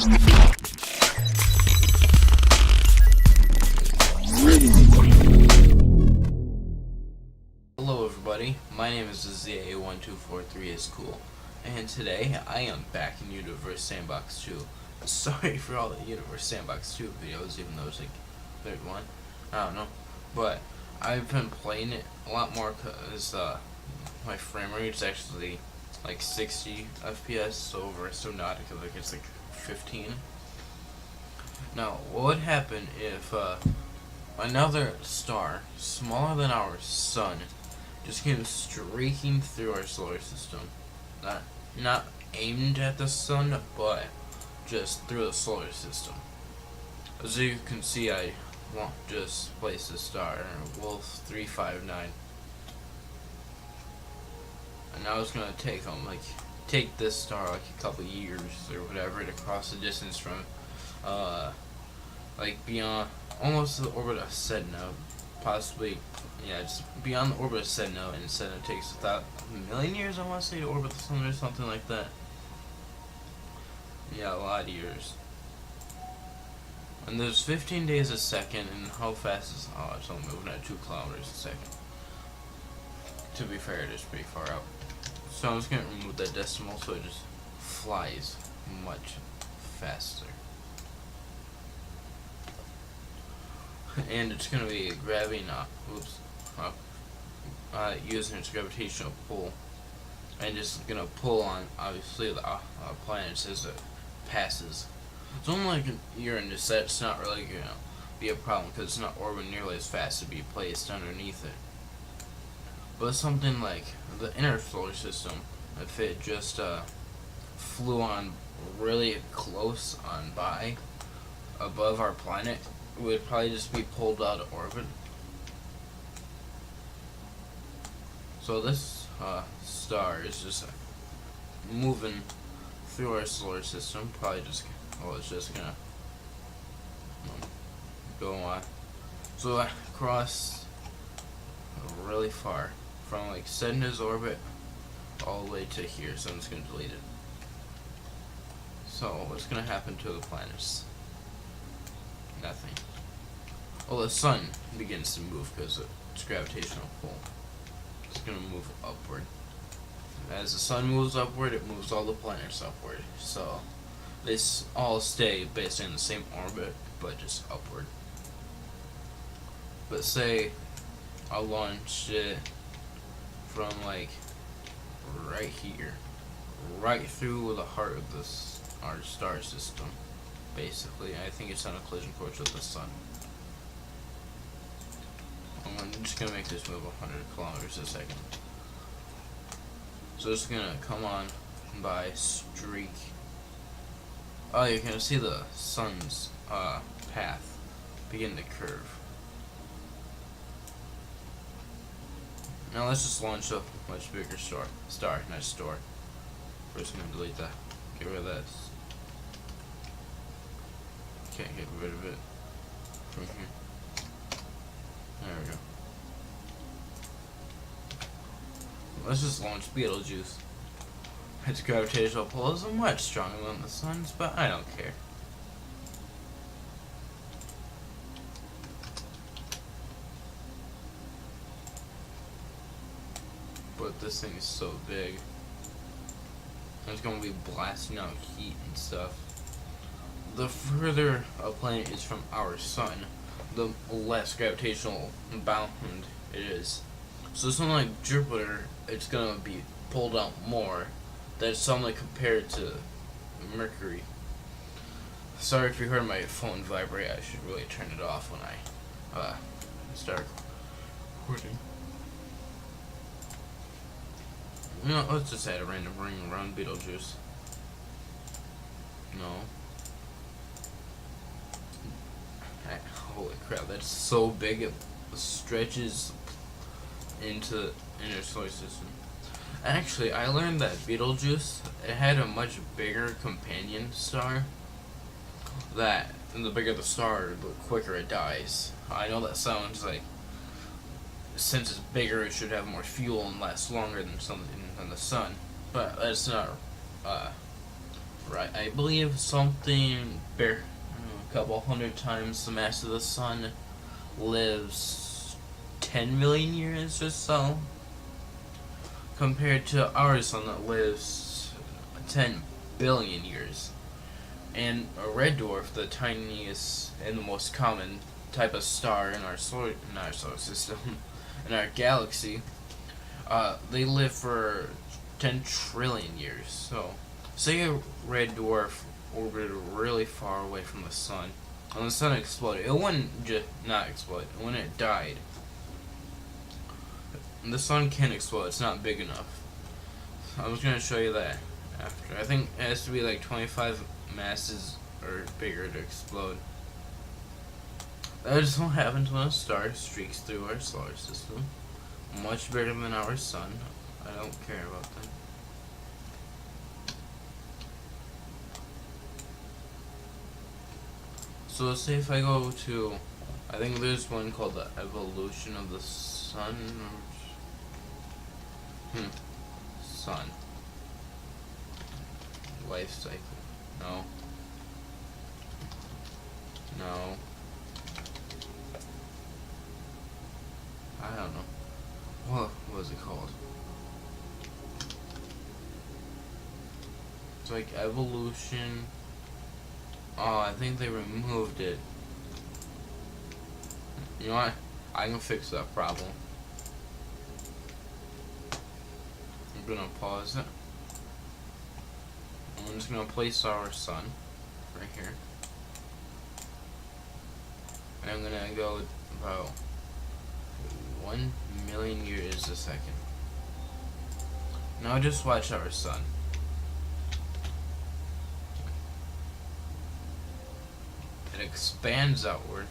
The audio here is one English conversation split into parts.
Hello everybody, my name is ZA1243 is cool, and today I am back in Universe Sandbox 2. Sorry for all the Universe Sandbox 2 videos, even though it's like third one, I don't know, but I've been playing it a lot more because my frame rate is actually like 60 FPS over Subnautica, like it's like 15. Now, what would happen if another star, smaller than our sun, just came streaking through our solar system? Not aimed at the sun, but just through the solar system. As you can see, I just placed a star, Wolf 359. And now it's gonna take this star like a couple years or whatever to cross the distance from like beyond almost the orbit of Sedna, possibly, yeah, just beyond the orbit of Sedna, and Sedna takes about a million years, I want to say, to orbit the sun or something like that. Yeah, a lot of years. And there's 15 days a second, and how fast is, oh, it's only moving at 2 kilometers a second. To be fair, it is pretty far out. So I'm just going to remove that decimal so it just flies much faster. And it's going to be grabbing, using its gravitational pull, and just going to pull on, obviously, the planets as it passes. It's only like Uranus, that's not really going to be a problem because it's not orbiting nearly as fast to be placed underneath it. But something like the inner solar system, if it just flew on really close on by above our planet, it would probably just be pulled out of orbit. So this star is just moving through our solar system, probably just, well, it's just gonna go on. So I crossed really far, from like Sedna's orbit all the way to here, so I'm just gonna delete it. So what's gonna happen to the planets? Nothing. Well, the sun begins to move because of its gravitational pull. It's gonna move upward. As the sun moves upward, it moves all the planets upward. So they all stay basically in the same orbit, but just upward. But say I launched it from like right here, right through the heart of our star system. Basically, I think it's on a collision course with the sun. I'm just gonna make this move 100 kilometers a second. So it's gonna come on by streak. Oh, you're gonna see the sun's path begin to curve. Now let's just launch a much bigger star, not store. First, I'm gonna delete that. Get rid of that. Can't get rid of it from here. There we go. Let's just launch Beetlejuice. Its gravitational pull is much stronger than the sun's, but I don't care. But this thing is so big. It's gonna be blasting out heat and stuff. The further a planet is from our sun, the less gravitational bound it is. So something like Jupiter, it's gonna be pulled out more. That's something compared to Mercury. Sorry if you heard my phone vibrate. I should really turn it off when I start recording. You know, let's just add a random ring around Beetlejuice. No. Holy crap, that's so big it stretches into the inner solar system. Actually, I learned that Beetlejuice, it had a much bigger companion star. That, and the bigger the star, the quicker it dies. I know that sounds like, since it's bigger, it should have more fuel and last longer than something than the sun. But that's not right. I believe something bare, a couple hundred times the mass of the sun lives 10 million years or so, compared to our sun that lives 10 billion years. And a red dwarf, the tiniest and the most common type of star in our solar system, in our galaxy, they live for 10 trillion years. So, say a red dwarf orbited really far away from the sun, and the sun exploded. It wouldn't just not explode. When it died, the sun can explode. It's not big enough. I was gonna show you that after. I think it has to be like 25 masses or bigger to explode. That just what happens when a star streaks through our solar system. Much bigger than our sun. I don't care about that. So let's say if I go to, I think there's one called the evolution of the sun. Sun. Life cycle. No. No. I don't know. What was it called? It's like evolution. Oh, I think they removed it. You know what? I can fix that problem. I'm gonna pause it. I'm just gonna place our sun right here. And I'm gonna go about 1 million years a second. Now just watch our sun. It expands outward.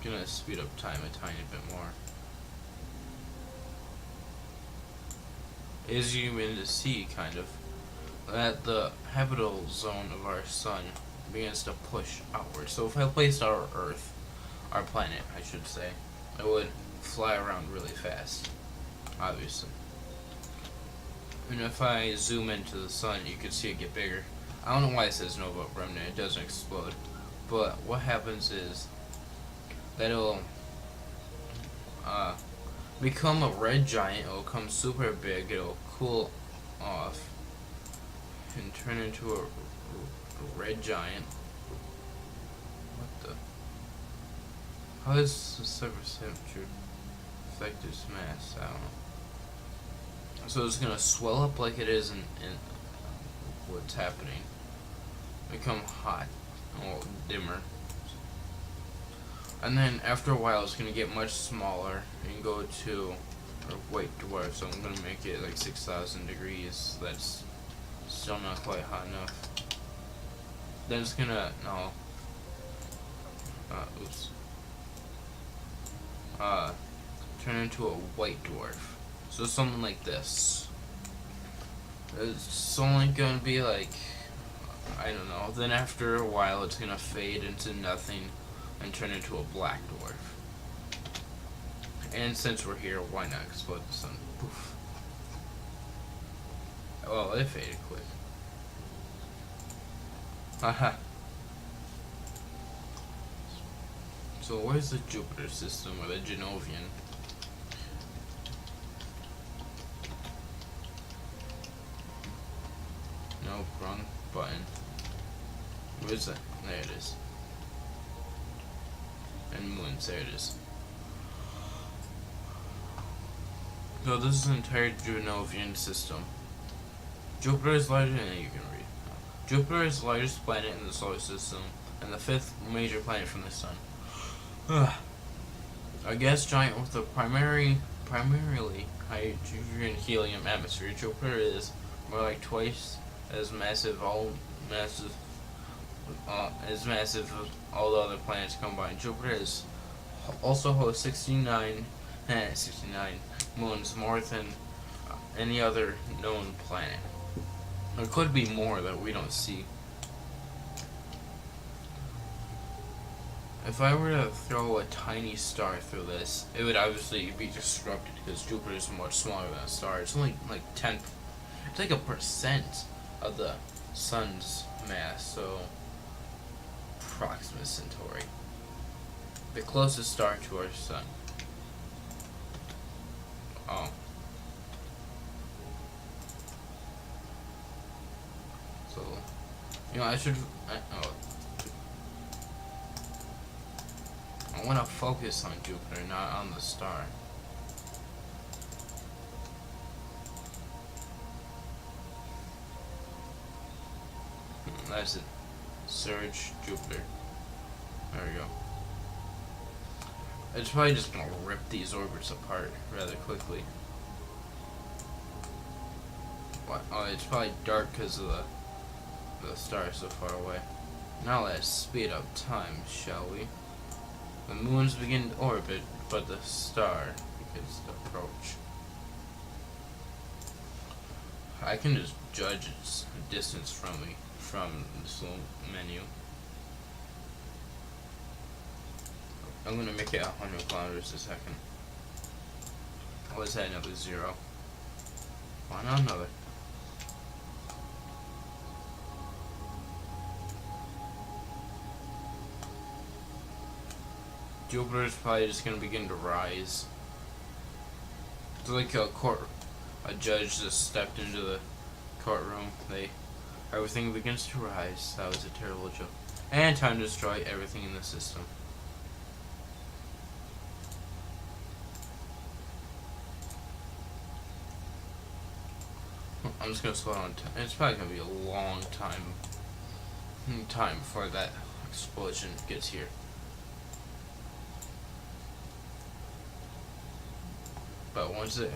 Gonna speed up time a tiny bit more. As you begin to see, kind of, that the habitable zone of our sun begins to push outward. So if I placed our Earth, our planet, I should say, it would fly around really fast, obviously. And if I zoom into the sun, you can see it get bigger. I don't know why it says Nova Remnant, it doesn't explode. But what happens is that it'll become a red giant, it'll become super big, it'll cool off and turn into a red giant. What the? How does the surface temperature affect its mass? I don't know. So it's gonna swell up like it is in what's happening. Become hot, or dimmer. And then after a while it's gonna get much smaller and go to a white dwarf, so I'm gonna make it like 6,000 degrees. That's still not quite hot enough. Then it's gonna, turn into a white dwarf. So something like this. It's only gonna be like, I don't know, then after a while it's gonna fade into nothing and turn into a black dwarf. And since we're here, why not explode the sun? Poof. Well, it faded quick. Haha. So where's the Jupiter system, or the Genovian? Nope, wrong button. Where's that? There it is. And moons, there it is. So this is the entire Genovian system. Jupiter is larger, and you can read. Jupiter is the largest planet in the solar system, and the 5th major planet from the sun. A gas giant with a primarily hydrogen helium atmosphere, Jupiter is more like twice as massive as massive as all the other planets combined. Jupiter is also hosts 69 moons, more than any other known planet. There could be more that we don't see. If I were to throw a tiny star through this, it would obviously be disrupted because Jupiter is much smaller than a star. It's only like 10, it's like a percent of the sun's mass, so Proxima Centauri, the closest star to our sun. Oh. So, I should, I want to focus on Jupiter, not on the star. That's it. Search Jupiter. There we go. It's probably just gonna rip these orbits apart rather quickly. What? Oh, it's probably dark because of the star so far away. Now let's speed up time, shall we? The moons begin to orbit, but the star begins to approach. I can just judge its distance from this little menu. I'm gonna make it 100 kilometers a second. Let's add another 0. Why not another? Jupiter's probably just gonna begin to rise. It's like a judge just stepped into the courtroom. Everything begins to rise. That was a terrible joke. And time to destroy everything in the system. I'm just gonna slow down. It's probably gonna be a long time before that explosion gets here. But once it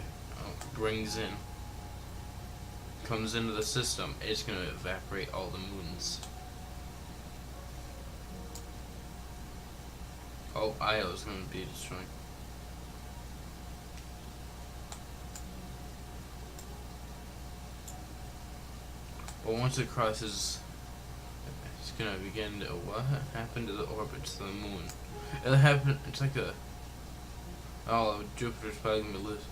comes into the system, it's gonna evaporate all the moons. Oh, Io is gonna be destroyed. But once it crosses, it's gonna begin to. What happened to the orbits of the moon? It's like a. Oh, Jupiter's probably gonna be loose.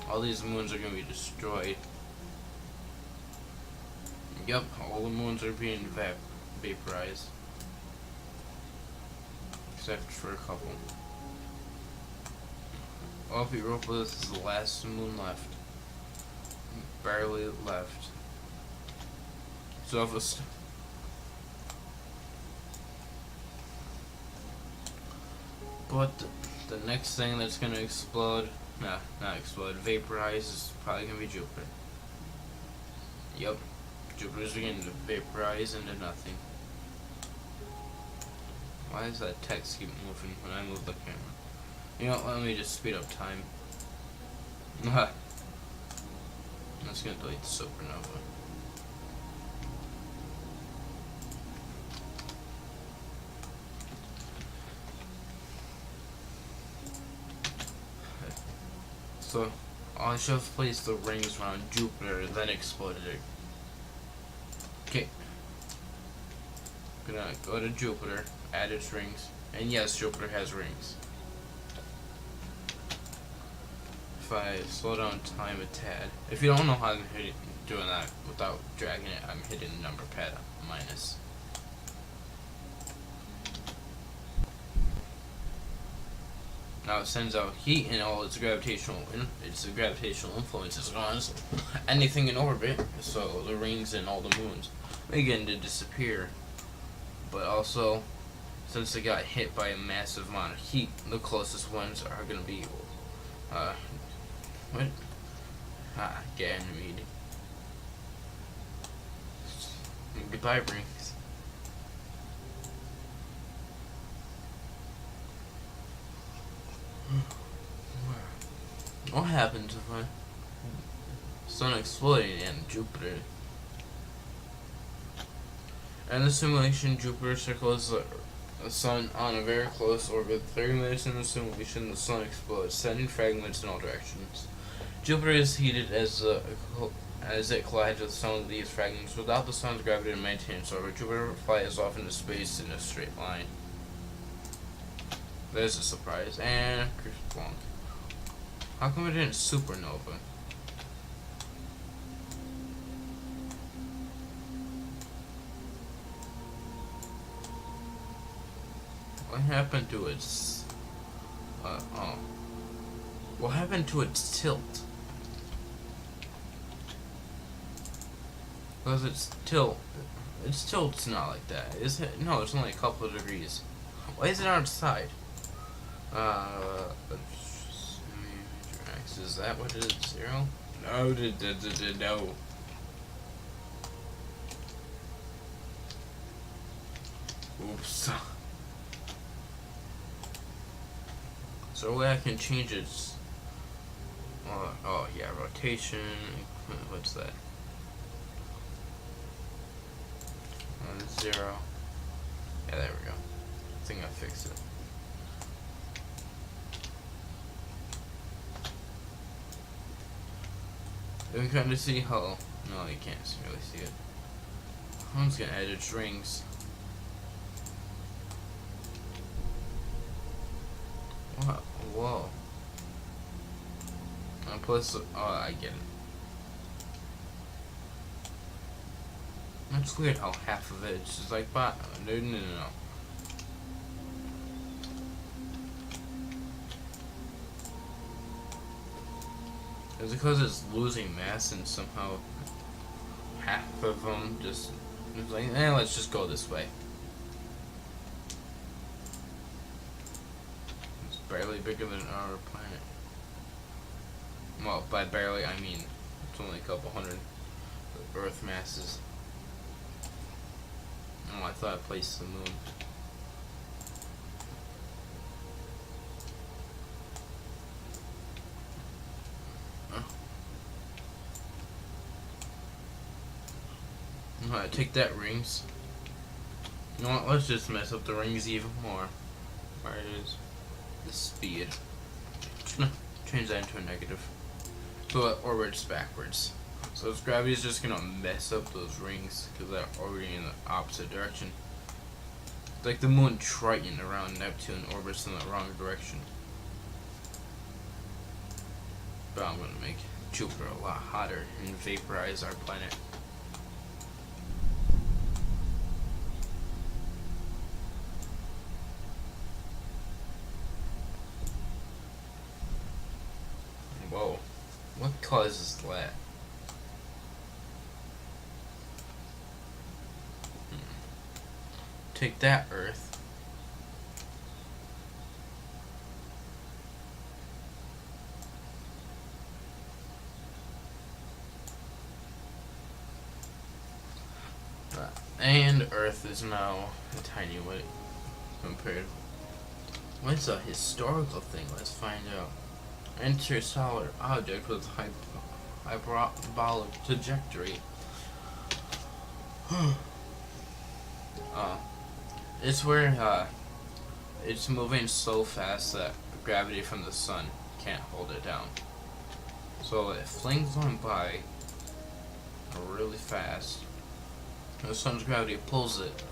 All these moons are gonna be destroyed. Yep, all the moons are being vaporized. Except for a couple. Oh, if Europa is the last moon left. Barely left. So if but the next thing that's gonna explode, not explode, vaporize is probably gonna be Jupiter. Yep, Jupiter's beginning to vaporize into nothing. Why does that text keep moving when I move the camera? You know what, let me just speed up time. I'm just gonna delete the Supernova. So, I should have placed the rings around Jupiter, then exploded it. Okay. Gonna go to Jupiter, add its rings, and yes, Jupiter has rings. If I slow down time a tad, if you don't know how I'm doing that without dragging it, I'm hitting the number pad minus. Now it sends out heat and all its gravitational influence is gone. So anything in orbit, so the rings and all the moons, begin to disappear. But also, since they got hit by a massive amount of heat, the closest ones are gonna be Ganymede. Goodbye, rings. What happens if I sun exploding and Jupiter? In the simulation, Jupiter circles the sun on a very close orbit. 30 minutes in the simulation, the sun explodes, sending fragments in all directions. Jupiter is heated as it collides with some of these fragments. Without the sun's gravity to maintain its orbit, Jupiter flies off into space in a straight line. There's a surprise. And Chris Blanc. How come it didn't supernova? What happened to its... oh. What happened to its tilt? Because its tilt's not like that. Is it? No, it's only a couple of degrees. Why is it outside? Is that what it is? 0? No, no. Oops. So way I can change its. Oh yeah, rotation. What's that? 0. Yeah, there we go. I think I fixed it. You can kind of see how. No, you can't really see it. I'm just gonna add its rings. What? Whoa. And plus, oh, I get it. That's weird how half of it's just like, but no. Is it because it's losing mass and somehow half of them just like, let's just go this way. It's barely bigger than our planet. Well, by barely I mean it's only a couple hundred Earth masses. Oh, I thought I placed the moon. Alright, take that, rings. You know what, let's just mess up the rings even more. Where it is. The speed. Just gonna change that into a negative. So it orbits backwards. So its gravity is just gonna mess up those rings because they're orbiting in the opposite direction. It's like the moon Triton around Neptune orbits in the wrong direction. But I'm gonna make Jupiter a lot hotter and vaporize our planet. Whoa, what causes that? Take that, Earth. And Earth is now a tiny weight compared. What's a historical thing? Let's find out. Interstellar object with hyperbolic trajectory. It's where it's moving so fast that gravity from the sun can't hold it down. So it flings on by really fast. The sun's gravity pulls it,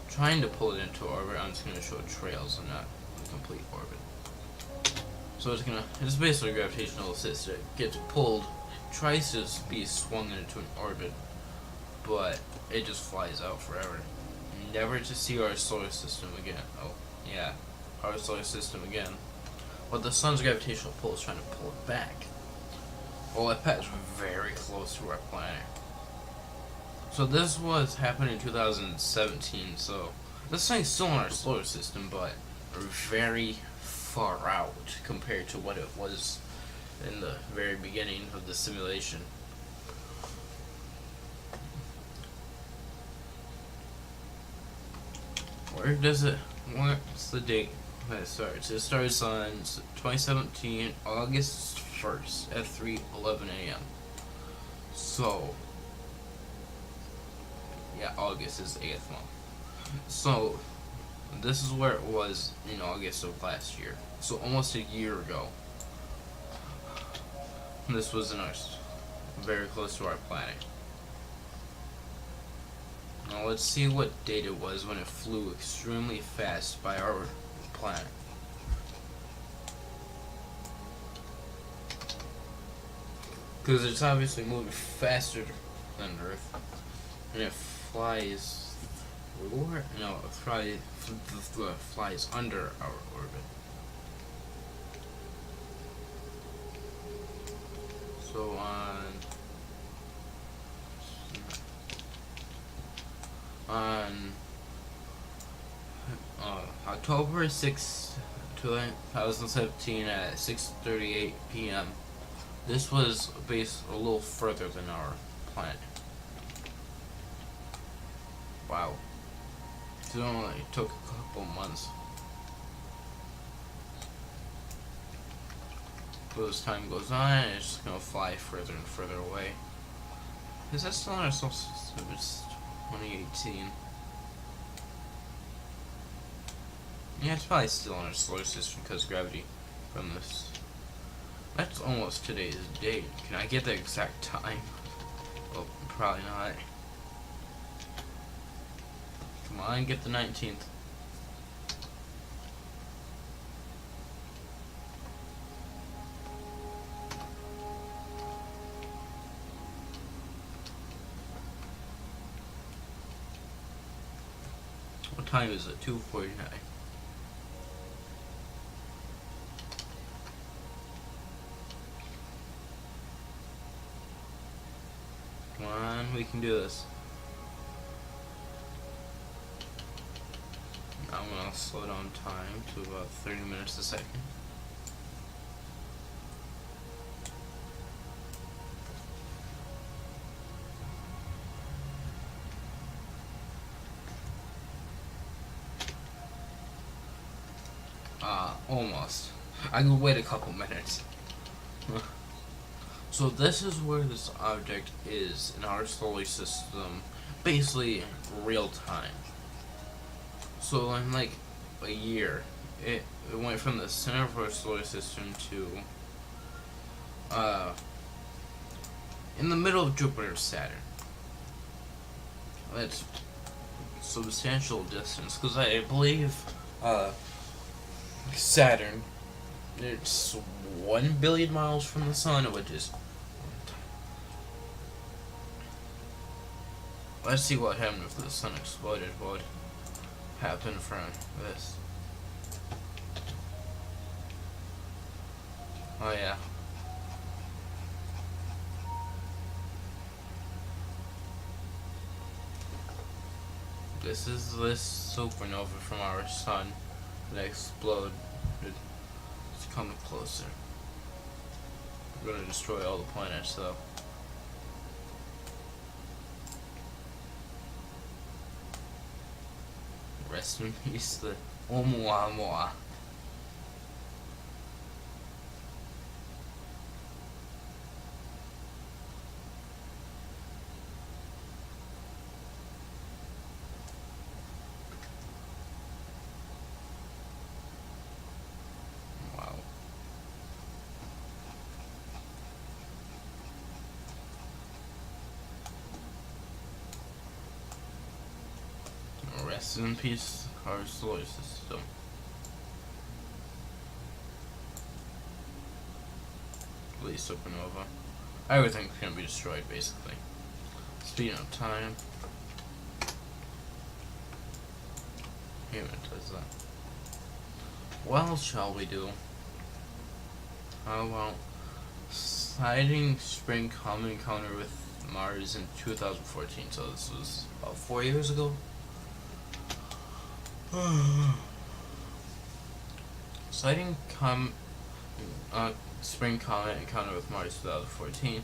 trying to pull it into orbit. I'm just going to show trails and not a complete orbit. So it's basically a gravitational assist. It gets pulled, tries to be swung into an orbit, but it just flies out forever. Never to see our solar system again. Oh, yeah, our solar system again. But the sun's gravitational pull is trying to pull it back. Well, it passed very close to our planet. So this was happening in 2017, so this thing's still in our solar system, but very far out compared to what it was in the very beginning of the simulation. Where does it, what's the date that it starts? It starts on 2017, August 1st at 3:11 a.m. So, yeah, August is the 8th month. So, this is where it was in August of last year. So, almost a year ago. This was in our, very close to our planet. Now, let's see what date it was when it flew extremely fast by our planet. Because it's obviously moving faster than Earth, and it flies. No, it flies under our orbit. So on October 6th, 2017 at 6:38 p.m. This was based a little further than our planet. Wow. So it only took a couple months. But as time goes on, it's just gonna fly further and further away. Is that still in our solar system? It's 2018. Yeah, it's probably still in our solar system because gravity from this. That's almost today's date. Can I get the exact time? Well, probably not. Come on, get the 19th. What time is it? 2:49. Come on, we can do this. I'm gonna slow down time to about 30 minutes a second. Almost. I can wait a couple minutes. So this is where this object is in our solar system, basically real time. So in like a year, it went from the center of our solar system to in the middle of Jupiter, Saturn. That's substantial distance because I believe Saturn, it's 1 billion miles from the sun, which is. Let's see what happened if the sun exploded. What would happen from this? Oh yeah. This is this supernova from our sun that exploded. It's coming closer. We're gonna destroy all the planets though. Rest in peace, the Oumuamua. Wow. Rest in peace, our solar system. Please, supernova. Everything's gonna be destroyed, basically. Speeding of time. Here it does that. Well, shall we do? How about sighting spring common encounter with Mars in 2014? So this was about 4 years ago. Sighting spring comet encounter with Mars 2014.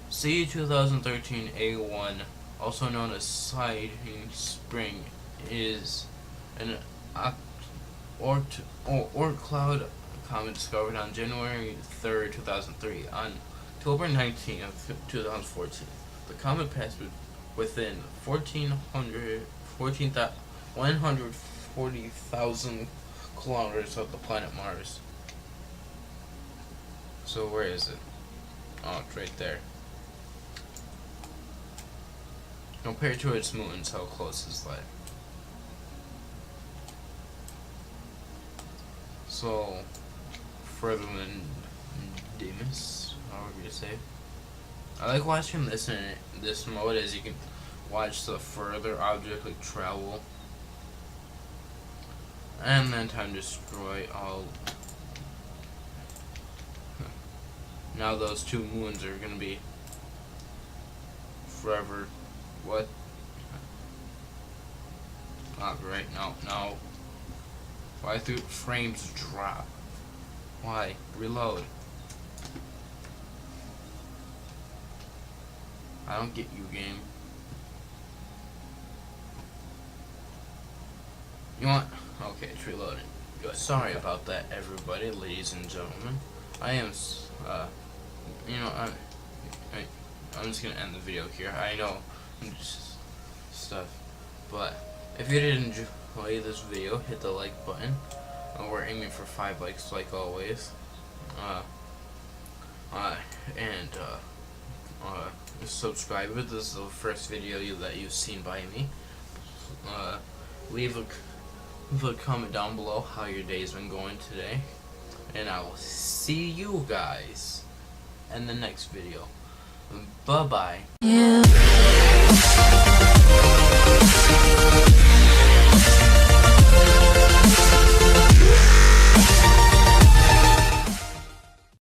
C 2013 A1, also known as sighting spring, is an Oort cloud comet discovered on January 3rd, 2003. On October 19th of 2014, the comet passed within 140,000 kilometers of the planet Mars. So where is it? Oh, it's right there. Compared to its moons, how close is that? So, further than Demus, however you say. I like watching this in this mode, as you can watch the further object like travel, and then time destroy all. Now those two moons are gonna be forever. What? Right, no. Why do frames drop? Why? Reload. I don't get you, game. You want? Okay, it's reloading. Good. Sorry about that, everybody, ladies and gentlemen. I am, I'm just gonna end the video here. I know, just stuff, but if you did enjoy this video, hit the like button. We're aiming for 5 likes, like always. Subscribe. If this is the first video that you've seen by me. Leave a comment down below how your day's been going today, and I will see you guys in the next video. Bye bye. Yeah.